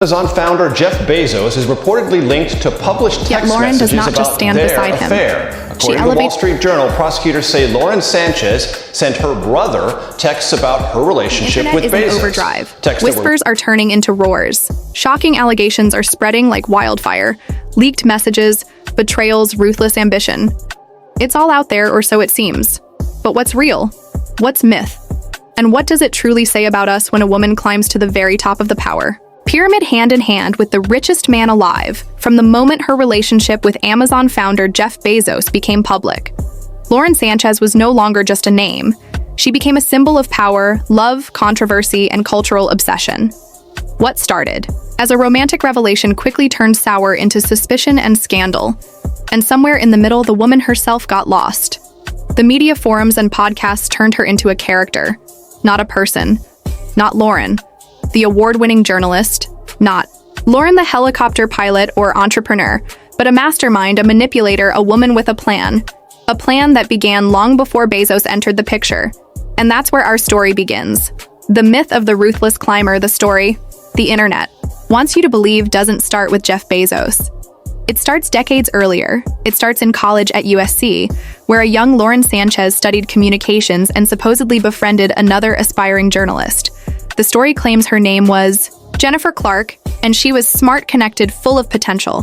Amazon founder Jeff Bezos is reportedly linked to published text Lauren does messages not just about stand their beside him. affair. According to the Wall Street Journal, prosecutors say Lauren Sanchez sent her brother texts about her relationship with Bezos. The internet is in overdrive. Whispers are turning into roars. Shocking allegations are spreading like wildfire. Leaked messages, betrayals, ruthless ambition. It's all out there, or so it seems. But what's real? What's myth? And what does it truly say about us when a woman climbs to the very top of the power? Pyramid hand in hand with the richest man alive, from the moment her relationship with Amazon founder Jeff Bezos became public. Lauren Sanchez was no longer just a name. She became a symbol of power, love, controversy, and cultural obsession. What started as a romantic revelation quickly turned sour into suspicion and scandal. And somewhere in the middle, the woman herself got lost. The media forums and podcasts turned her into a character, not a person. Not Lauren, the award-winning journalist, not Lauren the helicopter pilot or entrepreneur, but a mastermind, a manipulator, a woman with a plan that began long before Bezos entered the picture. And that's where our story begins. The myth of the ruthless climber, the story, the internet, wants you to believe doesn't start with Jeff Bezos. It starts decades earlier. It starts in college at USC, where a young Lauren Sanchez studied communications and supposedly befriended another aspiring journalist. The story claims her name was Jennifer Clark, and she was smart, connected, full of potential.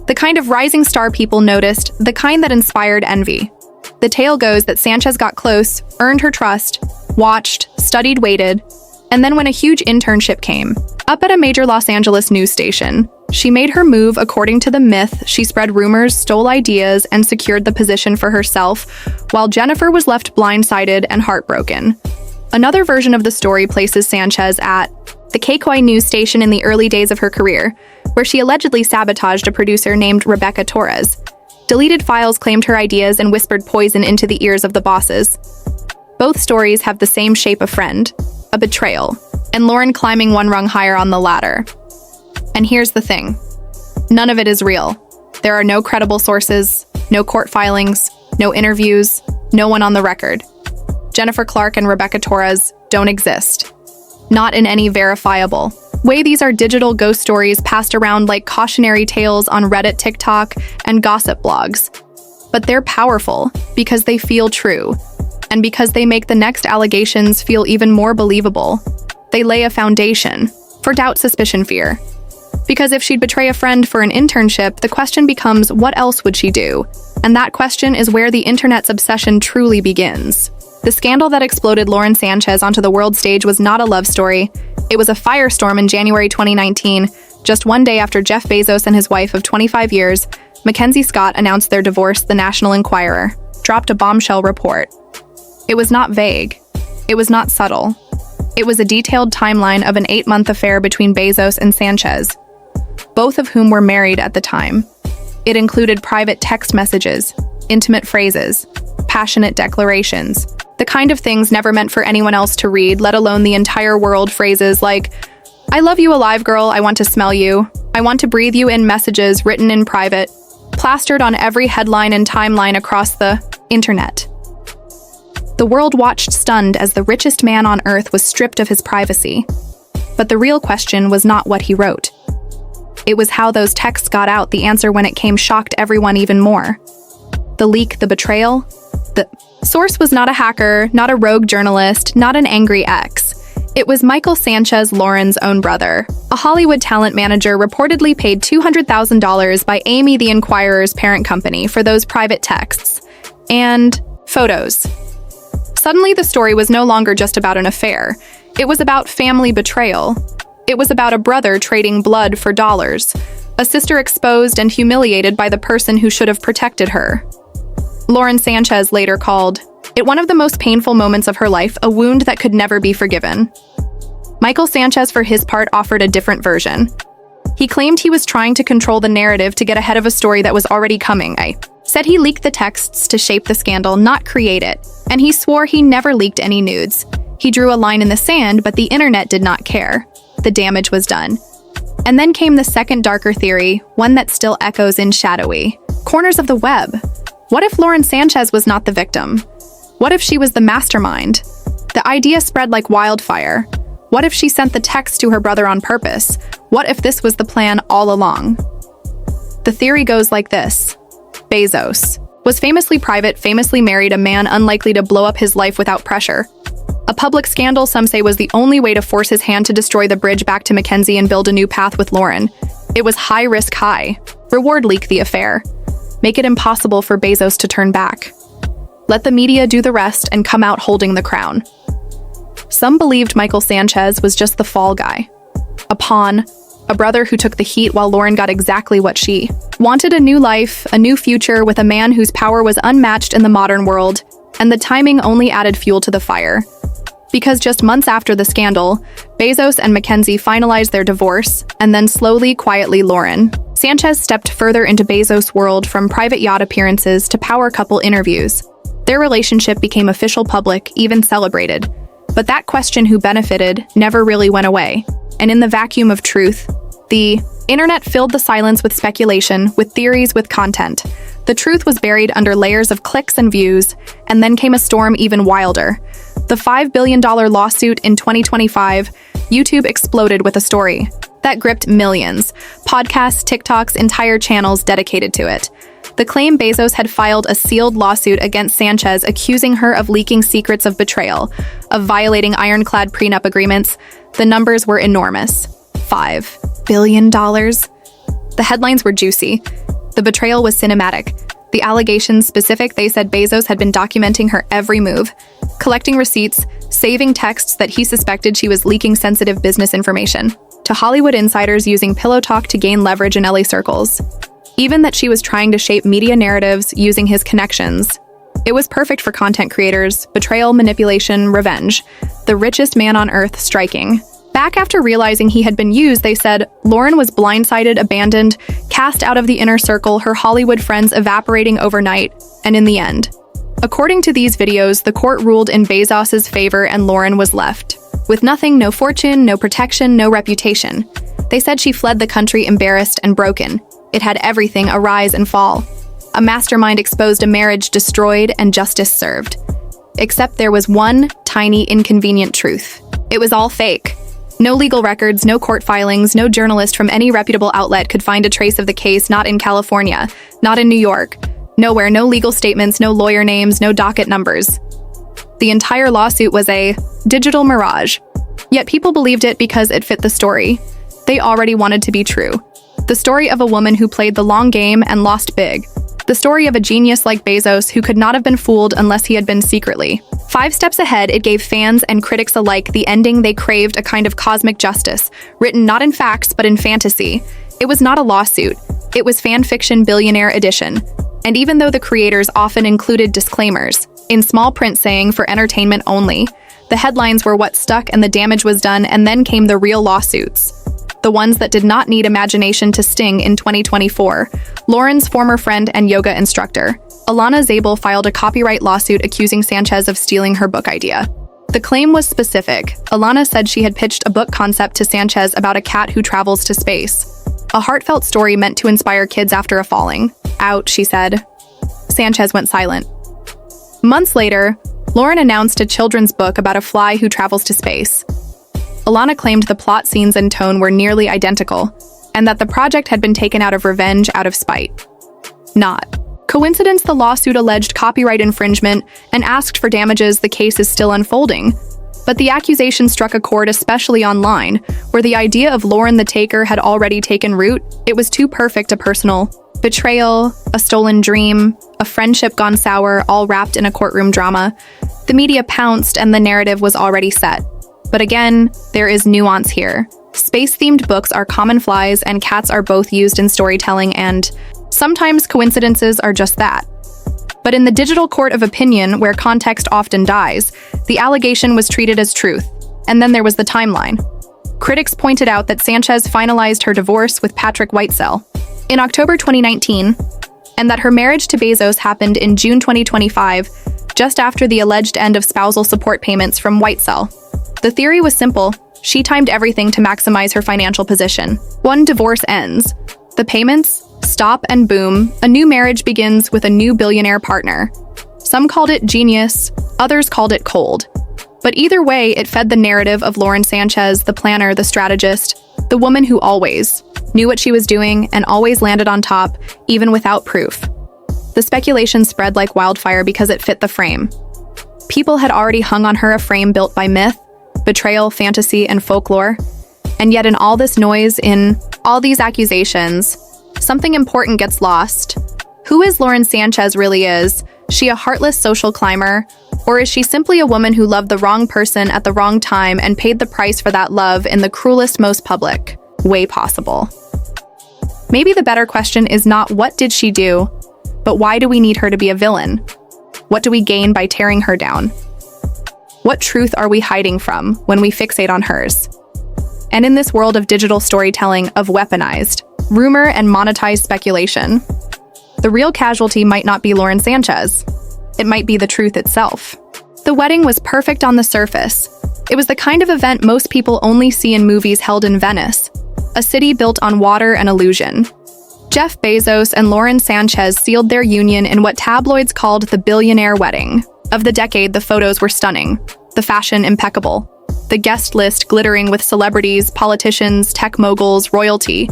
The kind of rising star people noticed, the kind that inspired envy. The tale goes that Sanchez got close, earned her trust, watched, studied, waited, and then when a huge internship came, up at a major Los Angeles news station, she made her move according to the myth. She spread rumors, stole ideas, and secured the position for herself, while Jennifer was left blindsided and heartbroken. Another version of the story places Sanchez at the KQI news station in the early days of her career, where she allegedly sabotaged a producer named Rebecca Torres. Deleted files claimed her ideas and whispered poison into the ears of the bosses. Both stories have the same shape of friend, a betrayal, and Lauren climbing one rung higher on the ladder. And here's the thing. None of it is real. There are no credible sources, no court filings, no interviews, no one on the record. Jennifer Clark and Rebecca Torres don't exist. Not in any verifiable way. These are digital ghost stories passed around like cautionary tales on Reddit, TikTok, and gossip blogs. But they're powerful because they feel true, and because they make the next allegations feel even more believable. They lay a foundation for doubt, suspicion, fear. Because if she'd betray a friend for an internship, the question becomes, what else would she do? And that question is where the internet's obsession truly begins. The scandal that exploded Lauren Sanchez onto the world stage was not a love story. It was a firestorm in January 2019, just one day after Jeff Bezos and his wife of 25 years, Mackenzie Scott, announced their divorce. The National Enquirer dropped a bombshell report. It was not vague. It was not subtle. It was a detailed timeline of an 8-month affair between Bezos and Sanchez, both of whom were married at the time. It included private text messages, intimate phrases, passionate declarations, the kind of things never meant for anyone else to read, let alone the entire world. Phrases like, "I love you alive, girl, I want to smell you. I want to breathe you in," messages written in private, plastered on every headline and timeline across the internet. The world watched stunned as the richest man on earth was stripped of his privacy. But the real question was not what he wrote. It was how those texts got out. The answer, when it came, shocked everyone even more. The leak, the betrayal. The source was not a hacker, not a rogue journalist, not an angry ex. It was Michael Sanchez, Lauren's own brother. A Hollywood talent manager reportedly paid $200,000 by Amy, the Enquirer's parent company, for those private texts and photos. Suddenly, the story was no longer just about an affair. It was about family betrayal. It was about a brother trading blood for dollars, a sister exposed and humiliated by the person who should have protected her. Lauren Sanchez later called it one of the most painful moments of her life, a wound that could never be forgiven. Michael Sanchez, for his part, offered a different version. He claimed he was trying to control the narrative to get ahead of a story that was already coming. I said he leaked the texts to shape the scandal, not create it, and he swore he never leaked any nudes. He drew a line in the sand, but the internet did not care. The damage was done. And then came the second, darker theory, one that still echoes in shadowy corners of the web. What if Lauren Sanchez was not the victim? What if she was the mastermind? The idea spread like wildfire. What if she sent the text to her brother on purpose? What if this was the plan all along? The theory goes like this. Bezos was famously private, famously married, a man unlikely to blow up his life without pressure. A public scandal, some say, was the only way to force his hand to destroy the bridge back to Mackenzie and build a new path with Lauren. It was high risk, high reward. Leak the affair. Make it impossible for Bezos to turn back. Let the media do the rest and come out holding the crown. Some believed Michael Sanchez was just the fall guy. A pawn, a brother who took the heat while Lauren got exactly what she wanted: a new life, a new future with a man whose power was unmatched in the modern world, and the timing only added fuel to the fire. Because just months after the scandal, Bezos and Mackenzie finalized their divorce, and then slowly, quietly, Lauren Sanchez stepped further into Bezos' world, from private yacht appearances to power couple interviews. Their relationship became official, public, even celebrated. But that question, who benefited, never really went away. And in the vacuum of truth, the internet filled the silence with speculation, with theories, with content. The truth was buried under layers of clicks and views, and then came a storm even wilder. The $5 billion lawsuit in 2025, YouTube exploded with a story that gripped millions. Podcasts, TikToks, entire channels dedicated to it. The claim: Bezos had filed a sealed lawsuit against Sanchez, accusing her of leaking secrets, of betrayal, of violating ironclad prenup agreements. The numbers were enormous. $5 billion. The headlines were juicy. The betrayal was cinematic. The allegations specific. They said Bezos had been documenting her every move, collecting receipts, saving texts that he suspected she was leaking sensitive business information to Hollywood insiders, using pillow talk to gain leverage in LA circles. Even that she was trying to shape media narratives using his connections. It was perfect for content creators: betrayal, manipulation, revenge. The richest man on earth striking back after realizing he had been used. They said Lauren was blindsided, abandoned, cast out of the inner circle, her Hollywood friends evaporating overnight, and in the end, according to these videos, the court ruled in Bezos' favor and Lauren was left with nothing: no fortune, no protection, no reputation. They said she fled the country embarrassed and broken. It had everything: a rise and fall. A mastermind exposed, a marriage destroyed, and justice served. Except there was one tiny, inconvenient truth. It was all fake. No legal records, no court filings, no journalist from any reputable outlet could find a trace of the case. Not in California, not in New York. Nowhere, no legal statements, no lawyer names, no docket numbers. The entire lawsuit was a digital mirage. Yet people believed it because it fit the story they already wanted to be true. The story of a woman who played the long game and lost big. The story of a genius like Bezos who could not have been fooled unless he had been secretly 5 steps ahead. It gave fans and critics alike the ending they craved: a kind of cosmic justice, written not in facts but in fantasy. It was not a lawsuit. It was fan fiction, Billionaire edition. And even though the creators often included disclaimers in small print saying "for entertainment only," the headlines were what stuck, and the damage was done. And then came the real lawsuits. The ones that did not need imagination to sting. In 2024, Lauren's former friend and yoga instructor, Alana Zabel, filed a copyright lawsuit accusing Sanchez of stealing her book idea. The claim was specific. Alana said she had pitched a book concept to Sanchez about a cat who travels to space. A heartfelt story meant to inspire kids after a falling out, she said. Sanchez went silent. Months later, Lauren announced a children's book about a fly who travels to space. Alana claimed the plot, scenes, and tone were nearly identical, and that the project had been taken out of revenge, out of spite. Not coincidence. The lawsuit alleged copyright infringement and asked for damages. The case is still unfolding. But the accusation struck a chord, especially online, where the idea of Lauren the Taker had already taken root. It was too perfect: a personal betrayal, a stolen dream, a friendship gone sour, all wrapped in a courtroom drama. The media pounced and the narrative was already set. But again, there is nuance here. Space-themed books are common flies, and cats are both used in storytelling, and sometimes coincidences are just that. But in the digital court of opinion, where context often dies, the allegation was treated as truth. And then there was the timeline. Critics pointed out that Sanchez finalized her divorce with Patrick Whitesell in October 2019, and that her marriage to Bezos happened in June 2025, just after the alleged end of spousal support payments from Whitesell. The theory was simple: she timed everything to maximize her financial position. One divorce ends. The payments stop, and boom, a new marriage begins with a new billionaire partner. Some called it genius, others called it cold. But either way, it fed the narrative of Lauren Sanchez, the planner, the strategist, the woman who always knew what she was doing and always landed on top, even without proof. The speculation spread like wildfire because it fit the frame. People had already hung on her a frame built by myth, betrayal, fantasy, and folklore. And yet in all this noise, in all these accusations, something important gets lost. Who is Lauren Sanchez really is? She a heartless social climber? Or is she simply a woman who loved the wrong person at the wrong time and paid the price for that love in the cruelest, most public way possible? Maybe the better question is not what did she do, but why do we need her to be a villain? What do we gain by tearing her down? What truth are we hiding from when we fixate on hers? And in this world of digital storytelling, of weaponized rumor and monetized speculation, the real casualty might not be Lauren Sanchez. It might be the truth itself. The wedding was perfect on the surface. It was the kind of event most people only see in movies held in Venice, a city built on water and illusion. Jeff Bezos and Lauren Sanchez sealed their union in what tabloids called the Billionaire wedding. Of the decade, the photos were stunning, the fashion impeccable, the guest list glittering with celebrities, politicians, tech moguls, royalty.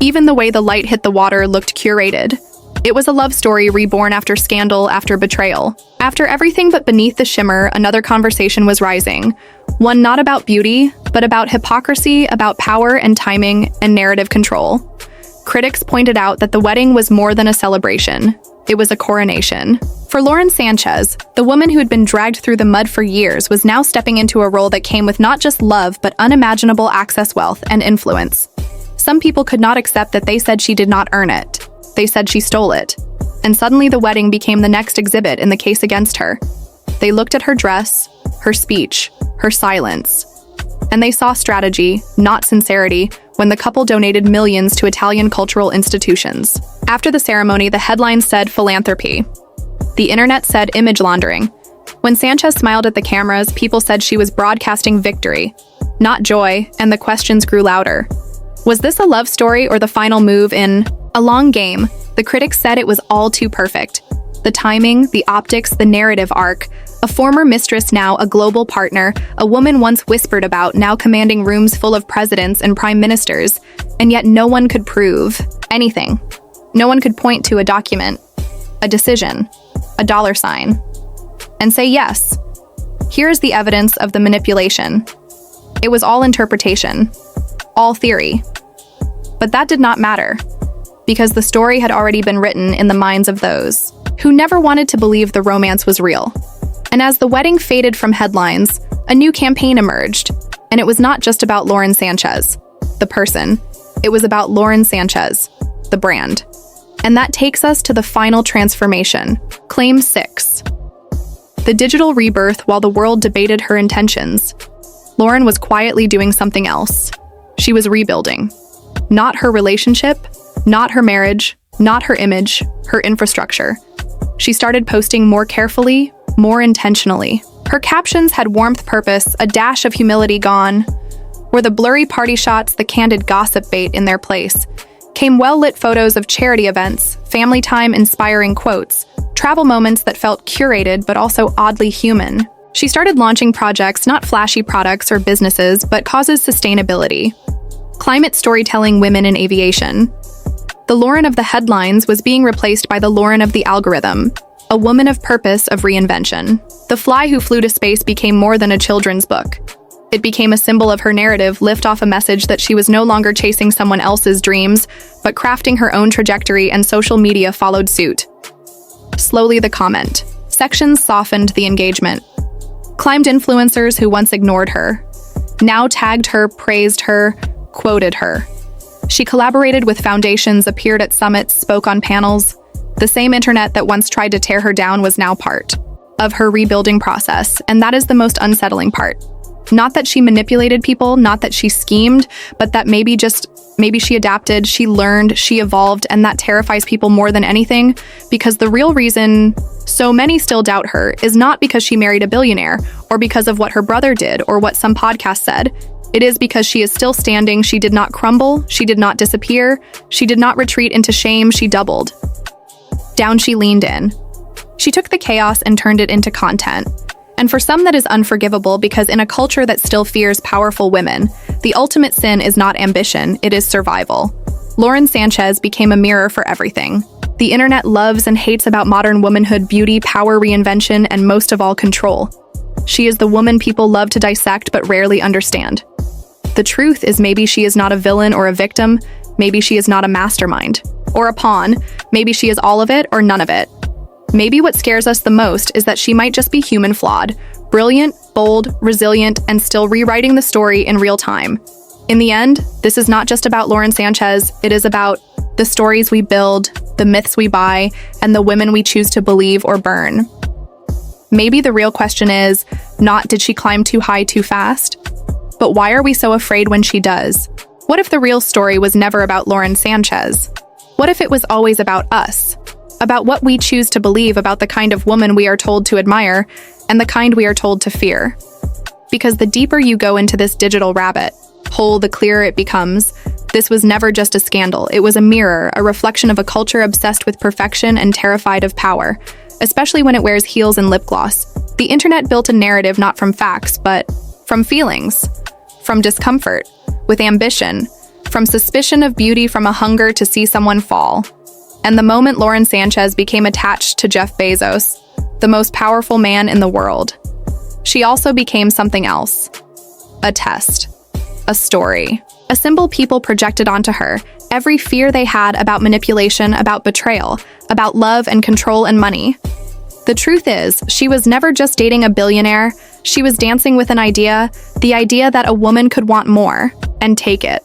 Even the way the light hit the water looked curated. It was a love story reborn after scandal, after betrayal. After everything but beneath the shimmer, another conversation was rising. One not about beauty, but about hypocrisy, about power and timing and narrative control. Critics pointed out that the wedding was more than a celebration. It was a coronation. For Lauren Sanchez, the woman who had been dragged through the mud for years was now stepping into a role that came with not just love, but unimaginable access, wealth, and influence. Some people could not accept that they said she did not earn it. They said she stole it. And suddenly the wedding became the next exhibit in the case against her. They looked at her dress, her speech, her silence, and they saw strategy, not sincerity, when the couple donated millions to Italian cultural institutions. After the ceremony, the headline said philanthropy. The internet said image laundering. When Sanchez smiled at the cameras, people said she was broadcasting victory, not joy, and the questions grew louder. Was this a love story or the final move in a long game? The critics said it was all too perfect. The timing, the optics, the narrative arc. A former mistress, now a global partner, a woman once whispered about, now commanding rooms full of presidents and prime ministers, and yet no one could prove anything. No one could point to a document, a decision, a dollar sign, and say yes. Here is the evidence of the manipulation. It was all interpretation, all theory. But that did not matter, because the story had already been written in the minds of those who never wanted to believe the romance was real. And as the wedding faded from headlines, a new campaign emerged. And it was not just about Lauren Sanchez, the person. It was about Lauren Sanchez, the brand. And that takes us to the final transformation, Claim 6. The digital rebirth while the world debated her intentions. Lauren was quietly doing something else. She was rebuilding. Not her relationship, not her marriage, not her image, her infrastructure. She started posting more carefully, more intentionally. Her captions had warmth, purpose, a dash of humility gone. Were the blurry party shots, the candid gossip bait in their place, came well-lit photos of charity events, family time, inspiring quotes, travel moments that felt curated but also oddly human. She started launching projects, not flashy products or businesses, but causes sustainability. Climate storytelling, women in aviation. The Lauren of the headlines was being replaced by the Lauren of the algorithm, a woman of purpose, of reinvention. The Fly Who Flew to Space became more than a children's book. It became a symbol of her narrative, lift off a message that she was no longer chasing someone else's dreams, but crafting her own trajectory, and social media followed suit. Slowly the comment sections softened the engagement. Climbed influencers who once ignored her, now tagged her, praised her, quoted her. She collaborated with foundations, appeared at summits, spoke on panels. The same internet that once tried to tear her down was now part of her rebuilding process, and that is the most unsettling part. Not that she manipulated people, not that she schemed, but that maybe she adapted, she learned, she evolved, and that terrifies people more than anything, because the real reason so many still doubt her is not because she married a billionaire, or because of what her brother did, or what some podcast said. It is because she is still standing, she did not crumble, she did not disappear, she did not retreat into shame, she doubled. Down she leaned in. She took the chaos and turned it into content. And for some, that is unforgivable because in a culture that still fears powerful women, the ultimate sin is not ambition, it is survival. Lauren Sanchez became a mirror for everything. The internet loves and hates about modern womanhood, beauty, power, reinvention, and most of all, control. She is the woman people love to dissect but rarely understand. The truth is maybe she is not a villain or a victim, maybe she is not a mastermind. Or a pawn, maybe she is all of it or none of it. Maybe what scares us the most is that she might just be human flawed, brilliant, bold, resilient, and still rewriting the story in real time. In the end, this is not just about Lauren Sanchez, it is about the stories we build, the myths we buy, and the women we choose to believe or burn. Maybe the real question is not did she climb too high too fast, but why are we so afraid when she does? What if the real story was never about Lauren Sanchez? What if it was always about us? About what we choose to believe about the kind of woman we are told to admire and the kind we are told to fear. Because the deeper you go into this digital rabbit hole, the clearer it becomes. This was never just a scandal. It was a mirror, a reflection of a culture obsessed with perfection and terrified of power, especially when it wears heels and lip gloss. The internet built a narrative not from facts, but from feelings, from discomfort, with ambition, from suspicion of beauty, from a hunger to see someone fall. And the moment Lauren Sanchez became attached to Jeff Bezos, the most powerful man in the world, she also became something else. A test. A story. A symbol people projected onto her. Every fear they had about manipulation, about betrayal, about love and control and money. The truth is, she was never just dating a billionaire. She was dancing with an idea, the idea that a woman could want more and take it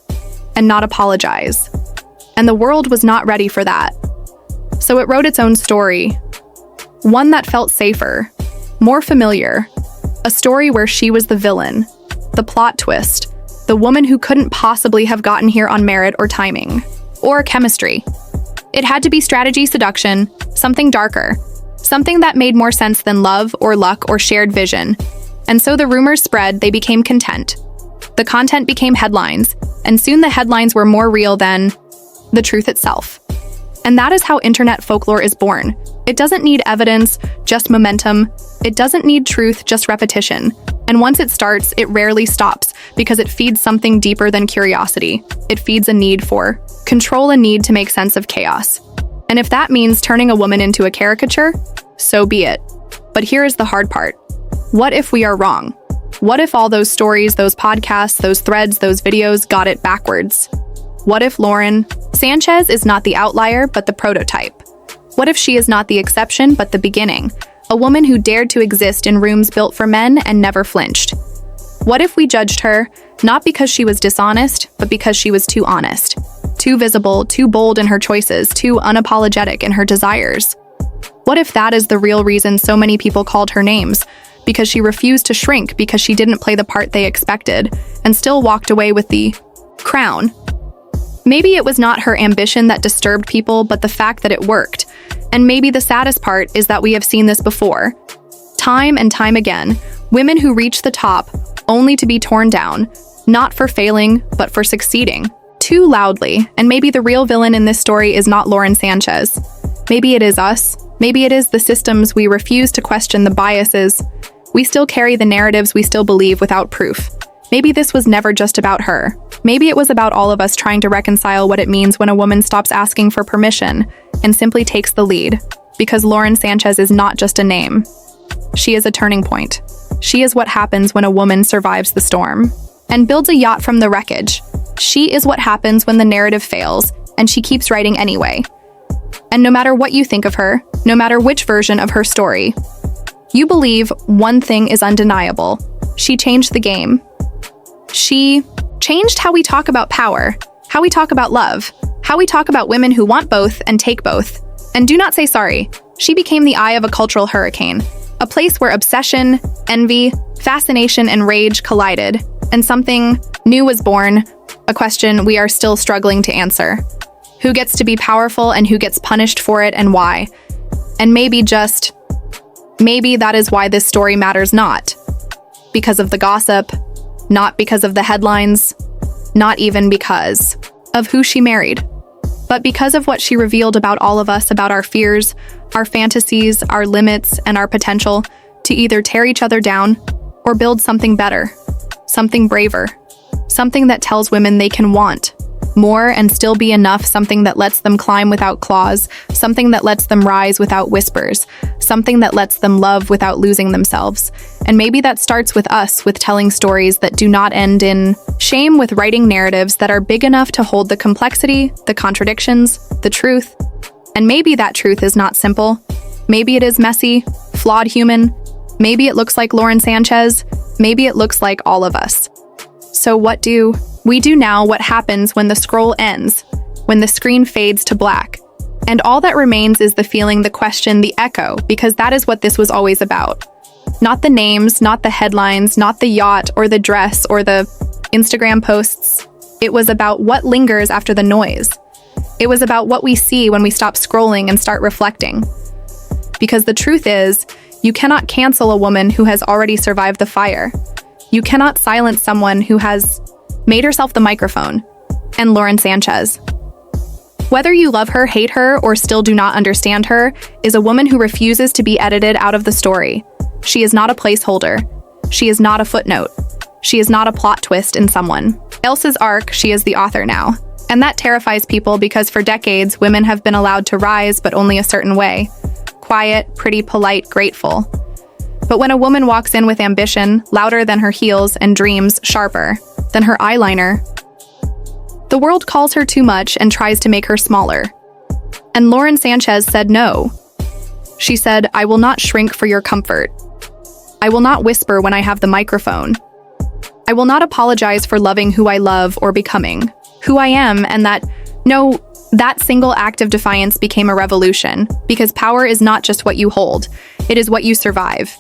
and not apologize. And the world was not ready for that. So it wrote its own story, one that felt safer, more familiar, a story where she was the villain, the plot twist, the woman who couldn't possibly have gotten here on merit or timing, or chemistry. It had to be strategy, seduction, something darker, something that made more sense than love or luck or shared vision. And so the rumors spread, they became content. The content became headlines, and soon the headlines were more real than the truth itself. And that is how internet folklore is born. It doesn't need evidence, just momentum. It doesn't need truth, just repetition. And once it starts, it rarely stops because it feeds something deeper than curiosity. It feeds a need for control, a need to make sense of chaos. And if that means turning a woman into a caricature, so be it. But here is the hard part. What if we are wrong? What if all those stories, those podcasts, those threads, those videos got it backwards? What if Lauren Sanchez is not the outlier, but the prototype? What if she is not the exception, but the beginning? A woman who dared to exist in rooms built for men and never flinched. What if we judged her, not because she was dishonest, but because she was too honest, too visible, too bold in her choices, too unapologetic in her desires? What if that is the real reason so many people called her names? Because she refused to shrink, because she didn't play the part they expected, and still walked away with the crown. Maybe it was not her ambition that disturbed people, but the fact that it worked. And maybe the saddest part is that we have seen this before. Time and time again, women who reach the top only to be torn down, not for failing, but for succeeding. Too loudly, and maybe the real villain in this story is not Lauren Sanchez. Maybe it is us. Maybe it is the systems we refuse to question, the biases. We still carry the narratives we still believe without proof. Maybe this was never just about her. Maybe it was about all of us trying to reconcile what it means when a woman stops asking for permission and simply takes the lead. Because Lauren Sanchez is not just a name. She is a turning point. She is what happens when a woman survives the storm and builds a yacht from the wreckage. She is what happens when the narrative fails and she keeps writing anyway. And no matter what you think of her, no matter which version of her story, you believe one thing is undeniable. She changed the game. She changed how we talk about power, how we talk about love, how we talk about women who want both and take both. And do not say sorry. She became the eye of a cultural hurricane, a place where obsession, envy, fascination, and rage collided, and something new was born, a question we are still struggling to answer. Who gets to be powerful and who gets punished for it and why? And maybe that is why this story matters not because of the gossip, not because of the headlines, not even because of who she married, but because of what she revealed about all of us, about our fears, our fantasies, our limits, and our potential to either tear each other down or build something better, something braver, something that tells women they can want more and still be enough, something that lets them climb without claws, something that lets them rise without whispers, something that lets them love without losing themselves. And maybe that starts with us, with telling stories that do not end in shame, with writing narratives that are big enough to hold the complexity, the contradictions, the truth. And maybe that truth is not simple. Maybe it is messy, flawed human. Maybe it looks like Lauren Sanchez. Maybe it looks like all of us. So what do we do now? What happens when the scroll ends, when the screen fades to black? And all that remains is the feeling, the question, the echo, because that is what this was always about. Not the names, not the headlines, not the yacht or the dress or the Instagram posts. It was about what lingers after the noise. It was about what we see when we stop scrolling and start reflecting. Because the truth is, you cannot cancel a woman who has already survived the fire. You cannot silence someone who has made herself the microphone. And Lauren Sanchez. Whether you love her, hate her, or still do not understand her, is a woman who refuses to be edited out of the story. She is not a placeholder. She is not a footnote. She is not a plot twist in someone else's arc. She is the author now. And that terrifies people because for decades, women have been allowed to rise, but only a certain way. Quiet, pretty, polite, grateful. But when a woman walks in with ambition, louder than her heels, and dreams sharper than her eyeliner, the world calls her too much and tries to make her smaller. And Lauren Sanchez said no. She said, "I will not shrink for your comfort. I will not whisper when I have the microphone. I will not apologize for loving who I love or becoming who I am." And that single act of defiance became a revolution, because power is not just what you hold, it is what you survive.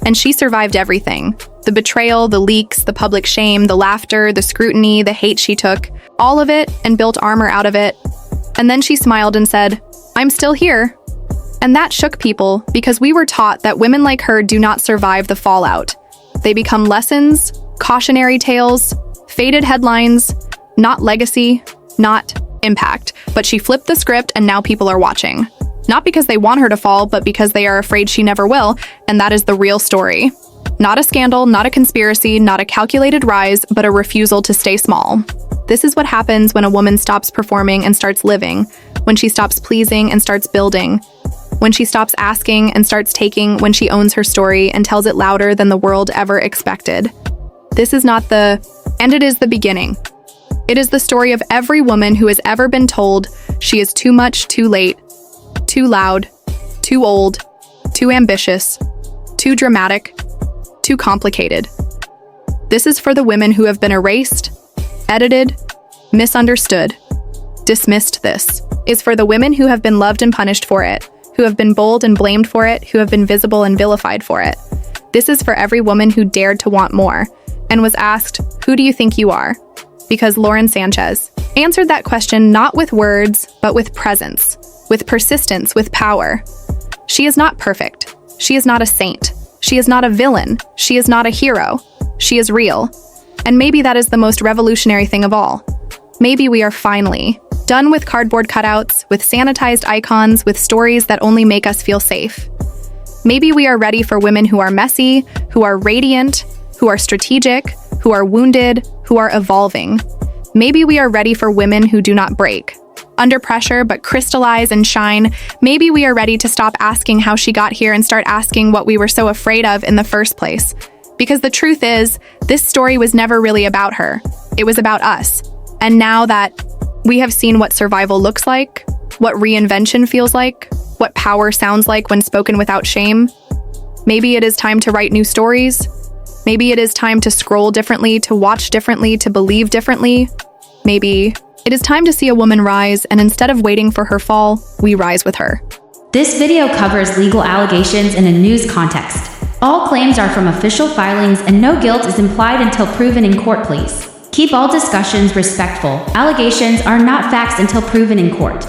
And she survived everything. The betrayal, the leaks, the public shame, the laughter, the scrutiny, the hate she took, all of it, and built armor out of it. And then she smiled and said, "I'm still here." And that shook people, because we were taught that women like her do not survive the fallout. They become lessons, cautionary tales, faded headlines, not legacy, not impact. But she flipped the script and now people are watching. Not because they want her to fall, but because they are afraid she never will, and that is the real story. Not a scandal, not a conspiracy, not a calculated rise, but a refusal to stay small. This is what happens when a woman stops performing and starts living, when she stops pleasing and starts building, when she stops asking and starts taking, when she owns her story and tells it louder than the world ever expected. This is not and it is the beginning. It is the story of every woman who has ever been told she is too much, too late, too loud, too old, too ambitious, too dramatic, too complicated. This is for the women who have been erased, edited, misunderstood, dismissed. This is for the women who have been loved and punished for it, who have been bold and blamed for it, who have been visible and vilified for it. This is for every woman who dared to want more and was asked, "Who do you think you are?" Because Lauren Sanchez answered that question not with words, but with presence, with persistence, with power. She is not perfect. She is not a saint. She is not a villain. She is not a hero. She is real. And maybe that is the most revolutionary thing of all. Maybe we are finally done with cardboard cutouts, with sanitized icons, with stories that only make us feel safe. Maybe we are ready for women who are messy, who are radiant, who are strategic, who are wounded, who are evolving. Maybe we are ready for women who do not break under pressure but crystallize and shine. Maybe we are ready to stop asking how she got here and start asking what we were so afraid of in the first place. Because the truth is, this story was never really about her. It was about us. And now that we have seen what survival looks like, what reinvention feels like, what power sounds like when spoken without shame, maybe it is time to write new stories. Maybe it is time to scroll differently, to watch differently, to believe differently. Maybe it is time to see a woman rise, and instead of waiting for her fall, we rise with her. This video covers legal allegations in a news context. All claims are from official filings and no guilt is implied until proven in court. Please keep all discussions respectful. Allegations are not facts until proven in court.